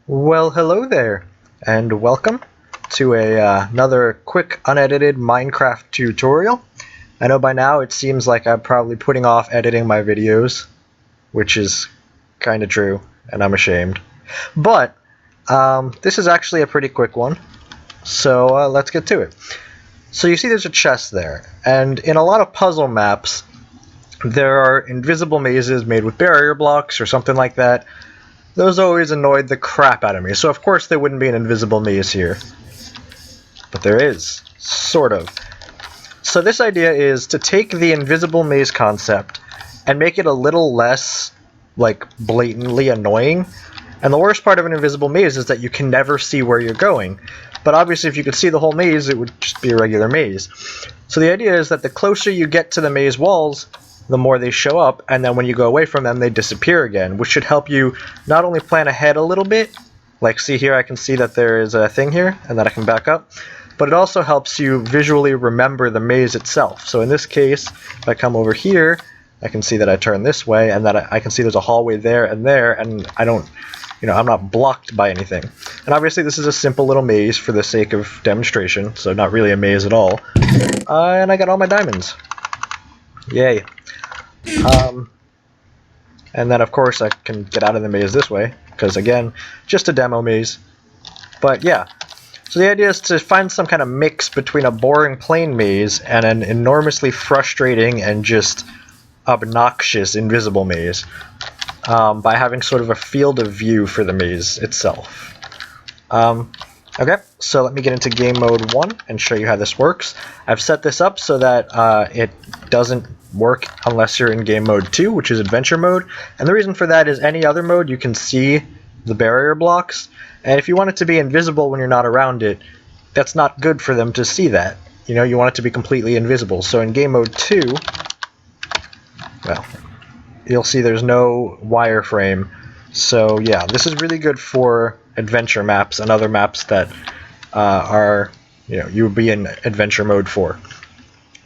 Well, hello there, and welcome to another quick unedited Minecraft tutorial. I know by now it seems like I'm probably putting off editing my videos, which is kind of true, and I'm ashamed. But this is actually a pretty quick one, so let's get to it. So you see there's a chest there, and in a lot of puzzle maps, there are invisible mazes made with barrier blocks or something like that. Those always annoyed the crap out of me, so of course there wouldn't be an invisible maze here. But there is, sort of. So this idea is to take the invisible maze concept and make it a little less, like, blatantly annoying. And the worst part of an invisible maze is that you can never see where you're going. But obviously if you could see the whole maze, it would just be a regular maze. So the idea is that the closer you get to the maze walls, the more they show up, and then when you go away from them, they disappear again, which should help you not only plan ahead a little bit, like see here I can see that there is a thing here, and that I can back up, but it also helps you visually remember the maze itself. So in this case, if I come over here, I can see that I turn this way, and that I can see there's a hallway there, and I don't, I'm not blocked by anything. And obviously this is a simple little maze for the sake of demonstration, so not really a maze at all. And I got all my diamonds. Yay. And then of course I can get out of the maze this way, because again, just a demo maze. But yeah, so the idea is to find some kind of mix between a boring plain maze and an enormously frustrating and just obnoxious invisible maze, by having sort of a field of view for the maze itself. Okay, so let me get into game mode 1 and show you how this works. I've set this up so that it doesn't work unless you're in game mode 2, which is adventure mode. And the reason for that is any other mode you can see the barrier blocks, and if you want it to be invisible when you're not around it, that's not good for them to see that. You want it to be completely invisible. So in game mode 2, well, you'll see there's no wireframe. So yeah, this is really good for adventure maps and other maps that you would be in adventure mode for.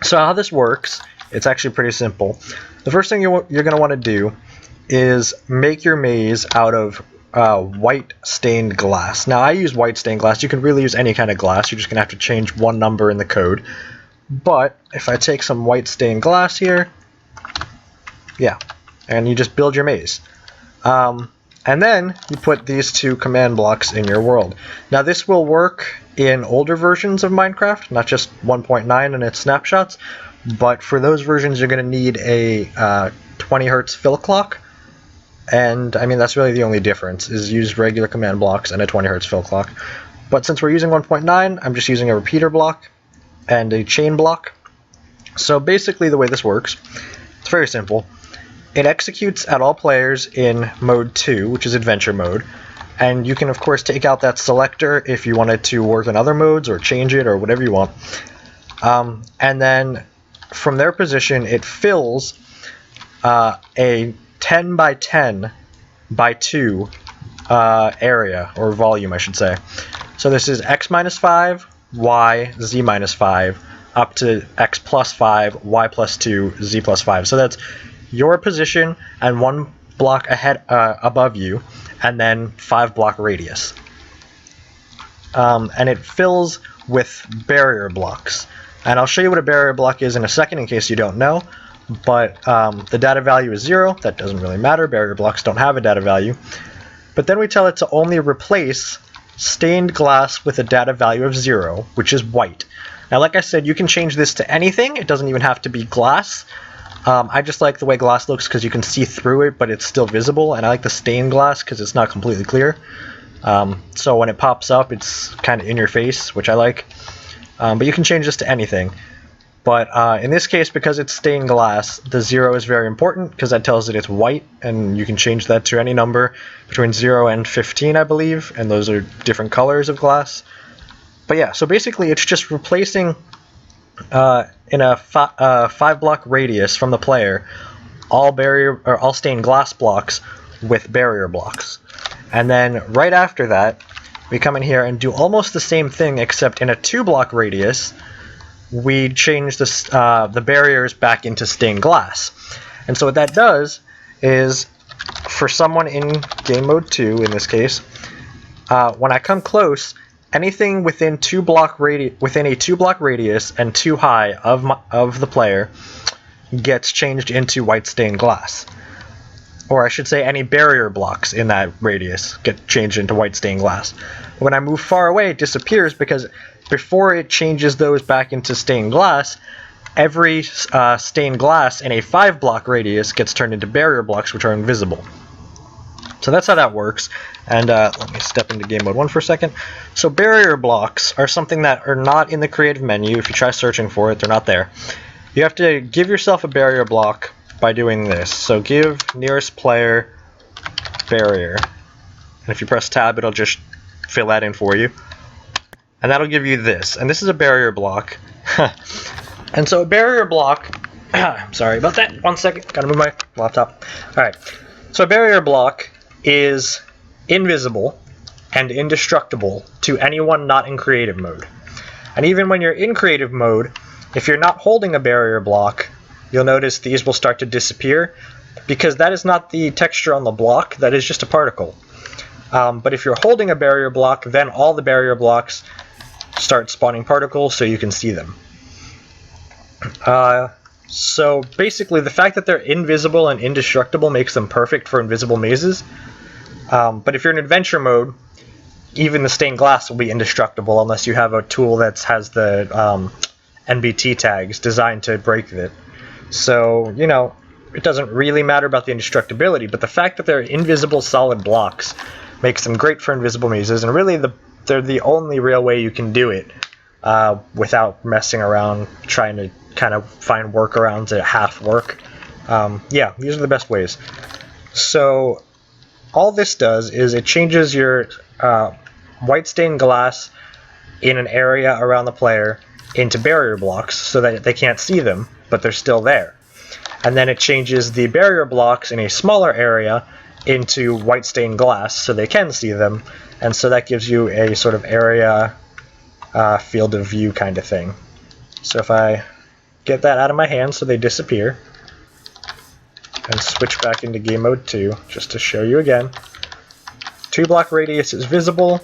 So how this works, it's actually pretty simple. The first thing you're going to want to do is make your maze out of white stained glass. Now I use white stained glass. You can really use any kind of glass. You're just going to have to change one number in the code. But if I take some white stained glass here, yeah, and you just build your maze. And then you put these two command blocks in your world. Now this will work in older versions of Minecraft, not just 1.9 and its snapshots, but for those versions you're going to need a 20 hertz fill clock. And I mean, that's really the only difference, is use regular command blocks and a 20 hertz fill clock. But since we're using 1.9, I'm just using a repeater block and a chain block. So basically the way this works, it's very simple. It executes at all players in mode 2, which is adventure mode, and you can of course take out that selector if you wanted to work in other modes or change it or whatever you want. And then from their position it fills a 10 by 10 by 2 area, or volume I should say. So this is x minus 5, y, z minus 5, up to x plus 5, y plus 2, z plus 5. So that's your position and one block ahead above you, and then 5 block radius. And it fills with barrier blocks. And I'll show you what a barrier block is in a second in case you don't know. But the data value is 0. That doesn't really matter. Barrier blocks don't have a data value. But then we tell it to only replace stained glass with a data value of 0, which is white. Now, like I said, you can change this to anything. It doesn't even have to be glass. I just like the way glass looks because you can see through it, but it's still visible. And I like the stained glass because it's not completely clear. So when it pops up, it's kind of in your face, which I like. But you can change this to anything. But in this case, because it's stained glass, the 0 is very important because that tells it it's white, and you can change that to any number between 0 and 15, I believe, and those are different colors of glass. But yeah, so basically it's just replacing in a 5 block radius from the player all stained glass blocks with barrier blocks. And then right after that, we come in here and do almost the same thing, except in a 2 block radius, we change the barriers back into stained glass. And so what that does is, for someone in game mode 2, in this case, when I come close, anything within a 2-block radius and too high of the player gets changed into white stained glass. Or I should say any barrier blocks in that radius get changed into white stained glass. When I move far away, it disappears because before it changes those back into stained glass, every stained glass in a 5-block radius gets turned into barrier blocks, which are invisible. So that's how that works. And let me step into game mode 1 for a second. So barrier blocks are something that are not in the creative menu. If you try searching for it, they're not there. You have to give yourself a barrier block by doing this. So give nearest player barrier. And if you press tab, it'll just fill that in for you. And that'll give you this. And this is a barrier block. And so a barrier block, I'm sorry about that. 1 second, gotta move my laptop. Alright, so a barrier block is invisible and indestructible to anyone not in creative mode. And even when you're in creative mode, if you're not holding a barrier block, you'll notice these will start to disappear because that is not the texture on the block, that is just a particle. But if you're holding a barrier block, then all the barrier blocks start spawning particles so you can see them. So basically the fact that they're invisible and indestructible makes them perfect for invisible mazes. But if you're in adventure mode, even the stained glass will be indestructible unless you have a tool that has the NBT tags designed to break it. So, you know, it doesn't really matter about the indestructibility, but the fact that they're invisible solid blocks makes them great for invisible mazes, and really they're the only real way you can do it without messing around trying to kind of find workarounds that half work. Yeah, these are the best ways. So all this does is it changes your white stained glass in an area around the player into barrier blocks so that they can't see them, but they're still there. And then it changes the barrier blocks in a smaller area into white stained glass so they can see them, and so that gives you a sort of area field of view kind of thing. So if I get that out of my hand so they disappear, and switch back into game mode 2 just to show you again. 2-block radius is visible,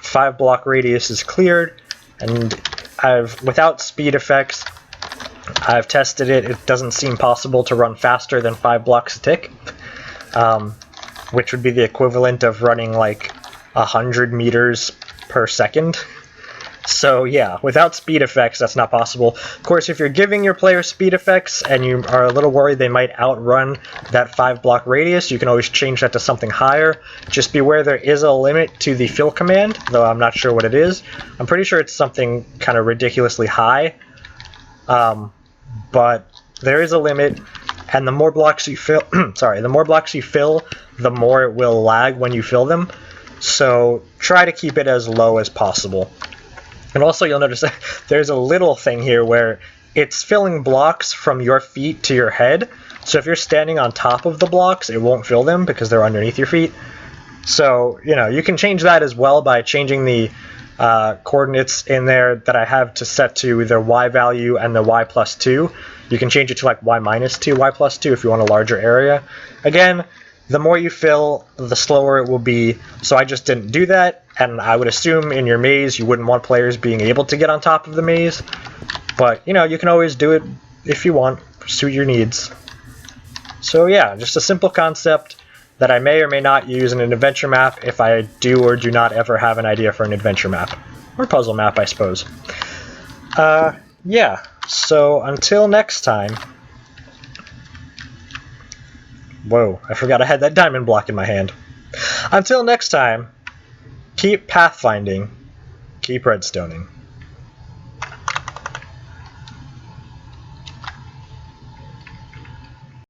5-block radius is cleared, and without speed effects, I've tested it. It doesn't seem possible to run faster than 5 blocks a tick, which would be the equivalent of running like 100 meters per second. So yeah, without speed effects, that's not possible. Of course, if you're giving your player speed effects and you are a little worried they might outrun that 5-block radius, you can always change that to something higher. Just beware there is a limit to the fill command, though I'm not sure what it is. I'm pretty sure it's something kind of ridiculously high, but there is a limit, and the more blocks you fill, the more blocks you fill, the more it will lag when you fill them. So try to keep it as low as possible. And also you'll notice that there's a little thing here where it's filling blocks from your feet to your head. So if you're standing on top of the blocks, it won't fill them because they're underneath your feet. So, you know, you can change that as well by changing the coordinates in there that I have to set to the y value and the y+2. You can change it to like y-2, y+2 if you want a larger area. Again, the more you fill, the slower it will be, so I just didn't do that, and I would assume in your maze you wouldn't want players being able to get on top of the maze, but, you know, you can always do it if you want, suit your needs. So yeah, just a simple concept that I may or may not use in an adventure map if I do or do not ever have an idea for an adventure map. Or puzzle map, I suppose. Yeah, so until next time... Whoa, I forgot I had that diamond block in my hand. Until next time, keep pathfinding, keep redstoning.